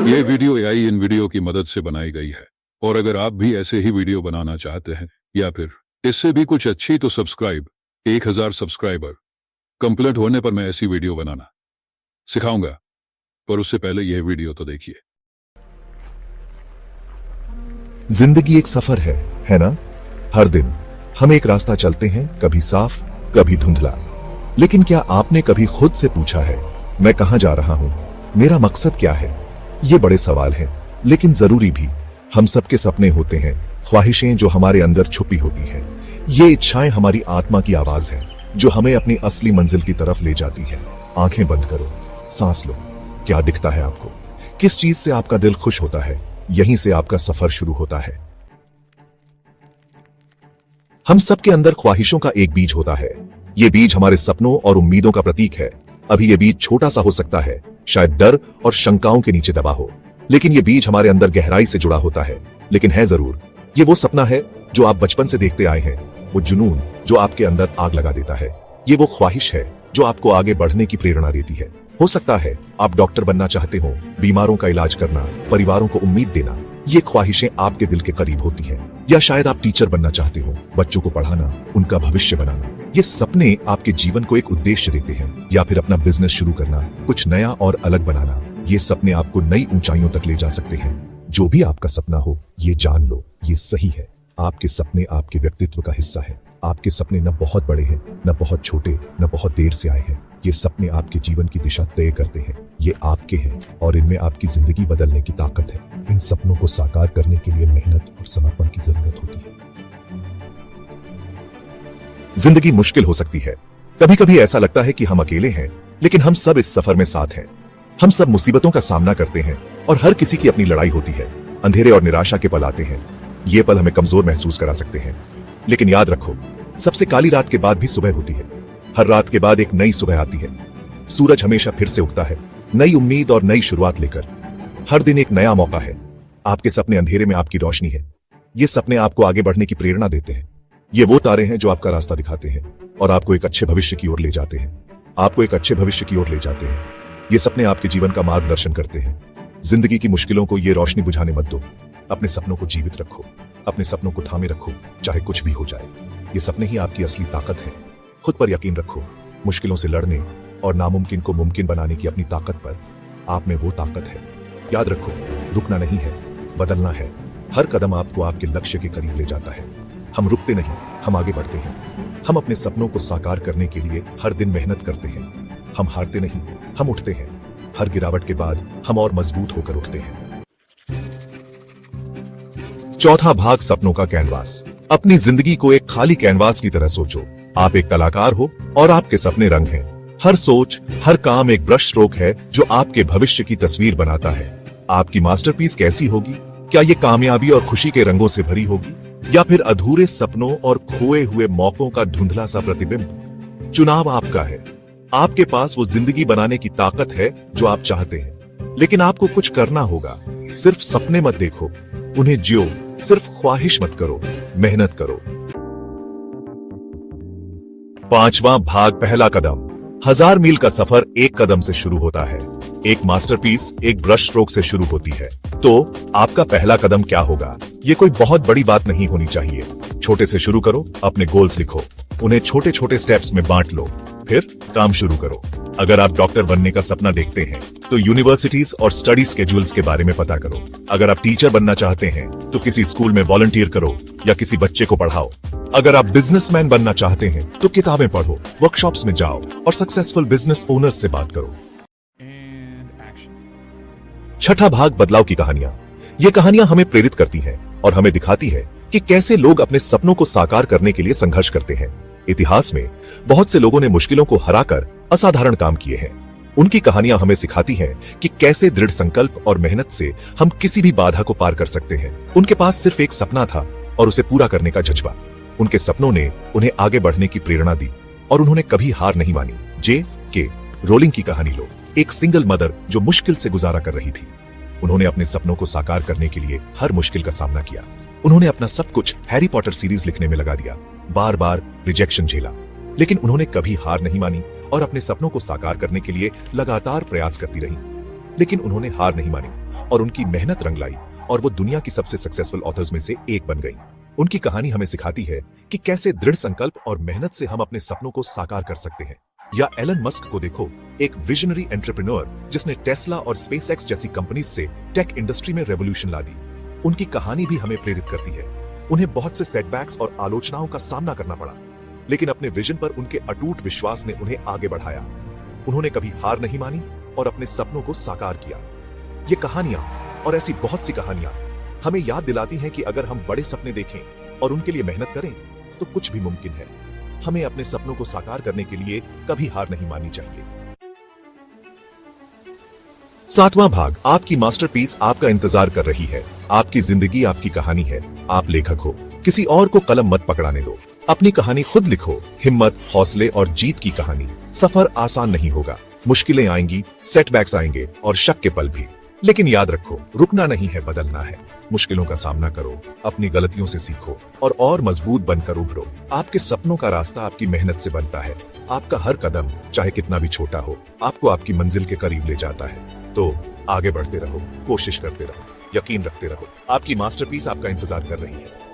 ये video AI इन video की मदद से बनाई गई है और अगर आप भी ऐसे ही वीडियो बनाना चाहते हैं या फिर इससे भी कुछ अच्छी तो सब्सक्राइब 1000 सब्सक्राइबर कंप्लीट होने पर मैं ऐसी वीडियो बनाना सिखाऊंगा, पर उससे पहले यह वीडियो तो देखिए। जिंदगी एक सफर है ना? हर दिन हम एक रास्ता चलते हैं, कभी साफ कभी धुंधला। लेकिन क्या आपने कभी खुद से पूछा है, मैं कहां जा रहा हूं, मेरा मकसद क्या है? ये बड़े सवाल हैं, लेकिन जरूरी भी। हम सबके सपने होते हैं, ख्वाहिशें जो हमारे अंदर छुपी होती हैं। ये इच्छाएं हमारी आत्मा की आवाज है जो हमें अपनी असली मंजिल की तरफ ले जाती है। आंखें बंद करो, सांस लो। क्या दिखता है आपको? किस चीज से आपका दिल खुश होता है? यहीं से आपका सफर शुरू होता है। हम सबके अंदर ख्वाहिशों का एक बीज होता है। ये बीज हमारे सपनों और उम्मीदों का प्रतीक है। अभी ये बीज छोटा सा हो सकता है, शायद डर और शंकाओं के नीचे दबा हो, लेकिन ये बीज हमारे अंदर गहराई से जुड़ा होता है। लेकिन है जरूर, ये वो सपना है जो आप बचपन से देखते आए हैं, वो जुनून जो आपके अंदर आग लगा देता है। ये वो ख्वाहिश है जो आपको आगे बढ़ने की प्रेरणा देती है। हो सकता है आप डॉक्टर बनना चाहते हो, बीमारों का इलाज करना, परिवारों को उम्मीद देना। ये ख्वाहिशें आपके दिल के करीब होती हैं। या शायद आप टीचर बनना चाहते हो, बच्चों को पढ़ाना, उनका भविष्य बनाना। ये सपने आपके जीवन को एक उद्देश्य देते हैं। या फिर अपना बिजनेस शुरू करना, कुछ नया और अलग बनाना। ये सपने आपको नई ऊंचाइयों तक ले जा सकते हैं। जो भी आपका सपना हो, ये जान लो, ये सही है। आपके सपने आपके व्यक्तित्व का हिस्सा है। आपके सपने न बहुत बड़े हैं, न बहुत छोटे, न बहुत देर से आए हैं। ये सपने आपके जीवन की दिशा तय करते हैं। ये आपके हैं और इनमें आपकी जिंदगी बदलने की ताकत है। इन सपनों को साकार करने के लिए मेहनत और समर्पण की जरूरत होती है। जिंदगी मुश्किल हो सकती है। कभी कभी ऐसा लगता है कि हम अकेले हैं, लेकिन हम सब इस सफर में साथ हैं। हम सब मुसीबतों का सामना करते हैं और हर किसी की अपनी लड़ाई होती है। अंधेरे और निराशा के पल आते हैं। ये पल हमें कमजोर महसूस करा सकते हैं, लेकिन याद रखो, सबसे काली रात के बाद भी सुबह होती है। हर रात के बाद एक नई सुबह आती है। सूरज हमेशा फिर से उगता है, नई उम्मीद और नई शुरुआत लेकर। हर दिन एक नया मौका है। आपके सपने अंधेरे में आपकी रोशनी है। ये सपने आपको आगे बढ़ने की प्रेरणा देते हैं। ये वो तारे हैं जो आपका रास्ता दिखाते हैं और आपको एक अच्छे भविष्य की ओर ले जाते हैं। आपको एक अच्छे भविष्य की ओर ले जाते हैं। ये सपने आपके जीवन का मार्गदर्शन करते हैं। जिंदगी की मुश्किलों को ये रोशनी बुझाने मत दो। अपने सपनों को जीवित रखो, अपने सपनों को थामे रखो, चाहे कुछ भी हो जाए। ये सपने ही आपकी असली ताकत है। खुद पर यकीन रखो। मुश्किलों से लड़ने और नामुमकिन को मुमकिन बनाने की अपनी ताकत पर। आप में वो ताकत है। याद रखो, रुकना नहीं है, बदलना है। हर कदम आपको आपके लक्ष्य के करीब ले जाता है। हम रुकते नहीं, हम आगे बढ़ते हैं। हम अपने सपनों को साकार करने के लिए हर दिन मेहनत करते हैं। हम हारते नहीं, हम उठते हैं। हर गिरावट के बाद हम और मजबूत होकर उठते हैं। चौथा भाग, सपनों का कैनवास। अपनी जिंदगी को एक खाली कैनवास की तरह सोचो। आप एक कलाकार हो और आपके सपने रंग हैं। हर सोच, हर काम एक ब्रश स्ट्रोक है जो आपके भविष्य की तस्वीर बनाता है। आपकी मास्टरपीस कैसी होगी? क्या ये कामयाबी और खुशी के रंगों से भरी होगी, या फिर अधूरे सपनों और खोए हुए मौकों का धुंधला सा प्रतिबिंब? चुनाव आपका है। आपके पास वो जिंदगी बनाने की ताकत है जो आप चाहते हैं, लेकिन आपको कुछ करना होगा। सिर्फ सपने मत देखो, उन्हें जियो। सिर्फ ख्वाहिश मत करो, मेहनत करो। पांचवां भाग, पहला कदम। 1000 मील का सफर एक कदम से शुरू होता है। एक मास्टरपीस एक ब्रश स्ट्रोक से शुरू होती है। तो आपका पहला कदम क्या होगा? ये कोई बहुत बड़ी बात नहीं होनी चाहिए। छोटे से शुरू करो। अपने गोल्स लिखो, उन्हें छोटे छोटे स्टेप्स में बांट लो, फिर काम शुरू करो। अगर आप डॉक्टर बनने का सपना देखते हैं तो यूनिवर्सिटीज और स्टडी स्केड्यूल्स के बारे में पता करो। अगर आप टीचर बनना चाहते हैं तो किसी स्कूल में वॉलंटियर करो या किसी बच्चे को पढ़ाओ। अगर आप बिजनेसमैन बनना चाहते हैं तो किताबें पढ़ो, वर्कशॉप्स में जाओ और सक्सेसफुल बिजनेस ओनर्स से बात करो। छठा भाग, बदलाव की कहानियां। ये कहानियां हमें प्रेरित करती हैं और हमें दिखाती है कि कैसे लोग अपने सपनों को साकार करने के लिए संघर्ष करते हैं। इतिहास में बहुत से लोगों ने मुश्किलों को हराकर असाधारण काम किए हैं। उनकी कहानियां हमें सिखाती हैं कि कैसे दृढ़ संकल्प और मेहनत से हम किसी भी बाधा को पार कर सकते हैं। उनके पास सिर्फ एक सपना था और उसे पूरा करने का जज्बा। उनके सपनों ने उन्हें आगे बढ़ने की प्रेरणा दी और उन्होंने कभी हार नहीं मानी। J.K. रोलिंग की कहानी लो। एक सिंगल मदर जो मुश्किल से गुजारा कर रही थी। उन्होंने अपने सपनों को साकार करने के लिए हर मुश्किल का सामना किया। उन्होंने अपना सब कुछ हैरी पॉटर सीरीज लिखने में लगा दिया। बार बार रिजेक्शन झेला, लेकिन उन्होंने कभी हार नहीं मानी और अपने सपनों को साकार करने के लिए लगातार प्रयास करती रही। लेकिन उन्होंने हार नहीं मानी और उनकी मेहनत रंग लाई और वो दुनिया की सबसे सक्सेसफुल ऑथर्स में से एक बन गई। उनकी कहानी हमें सिखाती है कि कैसे दृढ़ संकल्प और मेहनत से हम अपने सपनों को साकार कर सकते हैं। या एलन मस्क को देखो, एक विजनरी एंटरप्रेन्योर जिसने टेस्ला और स्पेसएक्स जैसी कंपनीज से टेक इंडस्ट्री में रेवोल्यूशन ला दी। उनकी कहानी भी हमें प्रेरित करती है। उन्हें बहुत से सेटबैक्स और आलोचनाओं का सामना करना पड़ा, लेकिन अपने विजन पर उनके अटूट विश्वास ने उन्हें आगे बढ़ाया। उन्होंने कभी हार नहीं मानी और अपने सपनों को साकार किया। ये कहानियां और ऐसी बहुत सी कहानियां हमें याद दिलाती हैं कि अगर हम बड़े सपने देखें और उनके लिए मेहनत करें तो कुछ भी मुमकिन है। हमें अपने सपनों को साकार करने के लिए कभी हार नहीं माननी चाहिए। 7वां भाग, आपकी मास्टरपीस आपका इंतजार कर रही है। आपकी जिंदगी आपकी कहानी है। आप लेखक हो, किसी और को कलम मत पकड़ाने दो। अपनी कहानी खुद लिखो। हिम्मत, हौसले और जीत की कहानी। सफर आसान नहीं होगा, मुश्किलें आएंगी, सेटबैक्स आएंगे और शक के पल भी। लेकिन याद रखो, रुकना नहीं है, बदलना है। मुश्किलों का सामना करो, अपनी गलतियों से सीखो और मजबूत बनकर उभरो। आपके सपनों का रास्ता आपकी मेहनत से बनता है। आपका हर कदम, चाहे कितना भी छोटा हो, आपको आपकी मंजिल के करीब ले जाता है। तो आगे बढ़ते रहो, कोशिश करते रहो, यकीन रखते रहो। आपकी मास्टरपीस आपका इंतजार कर रही है।